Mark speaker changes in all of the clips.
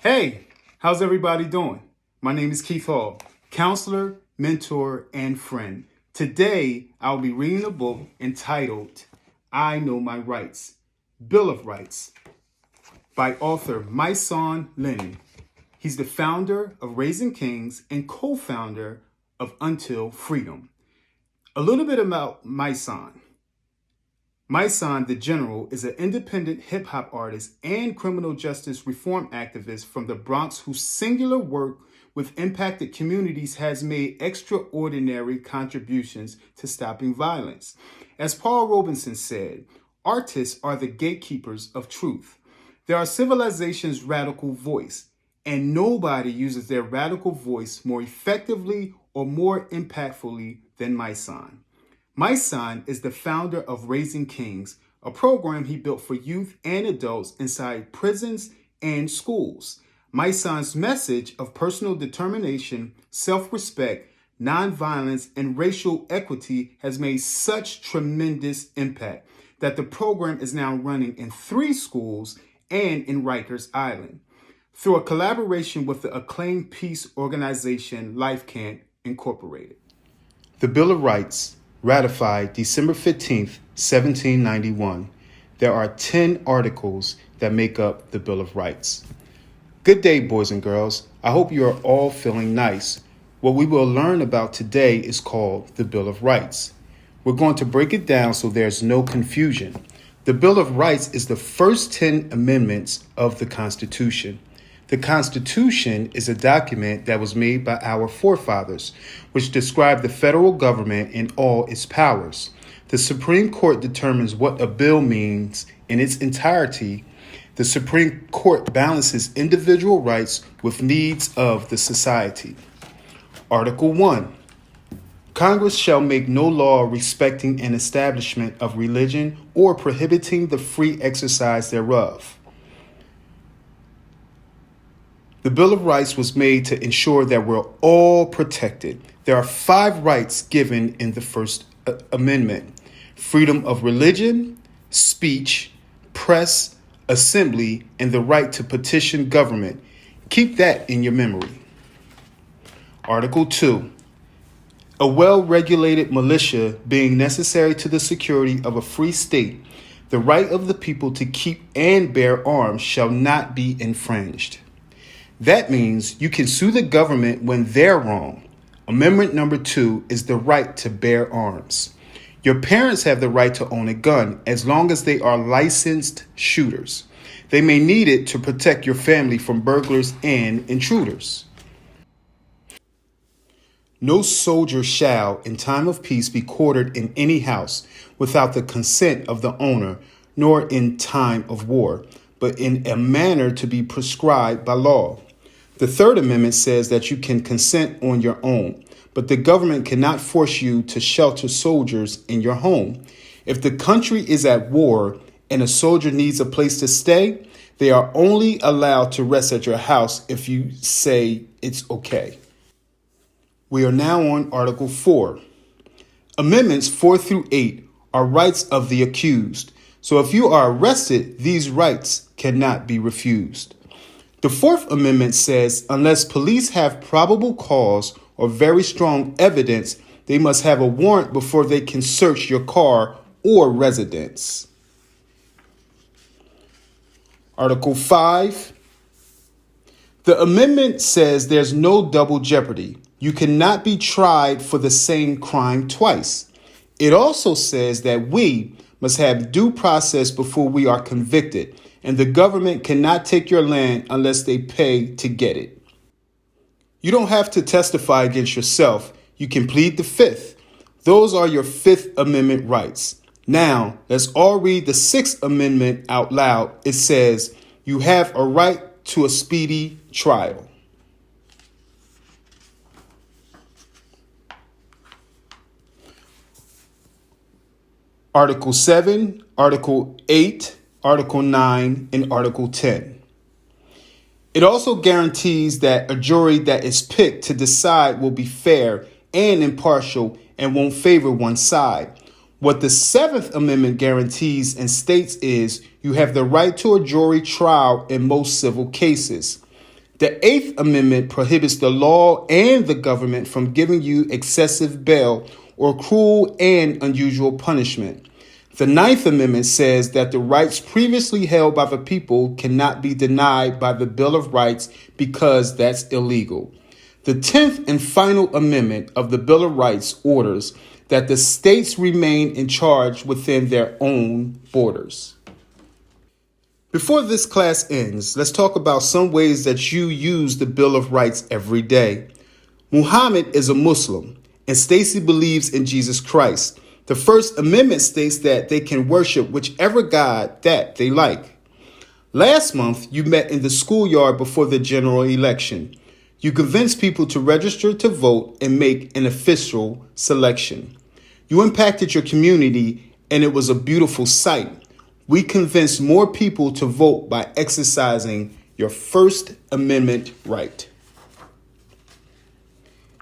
Speaker 1: Hey, how's everybody doing? My name is Keith Hall, counselor, mentor, and friend. Today, I'll be reading a book entitled I Know My Rights, Bill of Rights, by author Mysonne Linen. He's the founder of Raising Kings and co-founder of Untitled Freedom. A little bit about Mysonne. Mysonne the General is an independent hip-hop artist and criminal justice reform activist from the Bronx whose singular work with impacted communities has made extraordinary contributions to stopping violence. As Paul Robeson said, artists are the gatekeepers of truth. They are civilization's radical voice, and nobody uses their radical voice more effectively or more impactfully than Mysonne. Mysonne is the founder of Raising Kings, a program he built for youth and adults inside prisons and schools. Mysonne's message of personal determination, self-respect, nonviolence, and racial equity has made such tremendous impact that the program is now running in 3 schools and in Rikers Island through a collaboration with the acclaimed peace organization LifeCamp Incorporated. The Bill of Rights, ratified December 15th, 1791. There are 10 articles that make up the Bill of Rights. Good day, boys and girls. I hope you are all feeling nice. What we will learn about today is called the Bill of Rights. We're going to break it down so there's no confusion. The Bill of Rights is the first 10 amendments of the Constitution. The Constitution is a document that was made by our forefathers, which described the federal government and all its powers. The Supreme Court determines what a bill means in its entirety. The Supreme Court balances individual rights with needs of the society. Article 1. Congress shall make no law respecting an establishment of religion or prohibiting the free exercise thereof. The Bill of Rights was made to ensure that we're all protected. There are 5 rights given in the First Amendment: freedom of religion, speech, press, assembly, and the right to petition government. Keep that in your memory. Article 2. A well-regulated militia being necessary to the security of a free state, the right of the people to keep and bear arms shall not be infringed. That means you can sue the government when they're wrong. Amendment number 2 is the right to bear arms. Your parents have the right to own a gun as long as they are licensed shooters. They may need it to protect your family from burglars and intruders. No soldier shall, in time of peace, be quartered in any house without the consent of the owner, nor in time of war, but in a manner to be prescribed by law. The Third Amendment says that you can consent on your own, but the government cannot force you to shelter soldiers in your home. If the country is at war and a soldier needs a place to stay, they are only allowed to rest at your house if you say it's okay. We are now on Article 4. Amendments 4 through 8 are rights of the accused. So if you are arrested, these rights cannot be refused. The Fourth Amendment says unless police have probable cause or very strong evidence, they must have a warrant before they can search your car or residence. Article 5. The amendment says there's no double jeopardy. You cannot be tried for the same crime twice. It also says that we must have due process before we are convicted, and the government cannot take your land unless they pay to get it. You don't have to testify against yourself. You can plead the Fifth. Those are your Fifth Amendment rights. Now, let's all read the Sixth Amendment out loud. It says, you have a right to a speedy trial. Article 7, Article 8, Article 9, and Article 10. It also guarantees that a jury that is picked to decide will be fair and impartial and won't favor one side. What the Seventh Amendment guarantees and states is you have the right to a jury trial in most civil cases. The Eighth Amendment prohibits the law and the government from giving you excessive bail or cruel and unusual punishment. The Ninth Amendment says that the rights previously held by the people cannot be denied by the Bill of Rights because that's illegal. The 10th and final amendment of the Bill of Rights orders that the states remain in charge within their own borders. Before this class ends, let's talk about some ways that you use the Bill of Rights every day. Muhammad is a Muslim, and Stacy believes in Jesus Christ. The First Amendment states that they can worship whichever God that they like. Last month, you met in the schoolyard before the general election. You convinced people to register to vote and make an official selection. You impacted your community, and it was a beautiful sight. We convinced more people to vote by exercising your First Amendment right.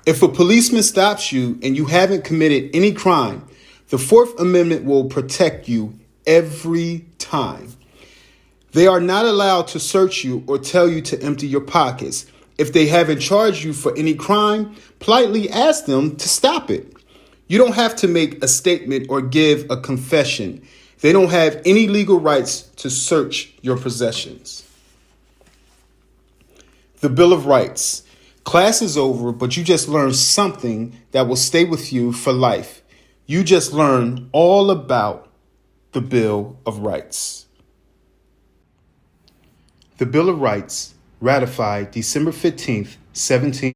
Speaker 1: If a policeman stops you and you haven't committed any crime, the Fourth Amendment will protect you every time. They are not allowed to search you or tell you to empty your pockets. If they haven't charged you for any crime, politely ask them to stop it. You don't have to make a statement or give a confession. They don't have any legal rights to search your possessions. The Bill of Rights. Class is over, but you just learned something that will stay with you for life. You just learned all about the Bill of Rights. The Bill of Rights, ratified December 15th, 17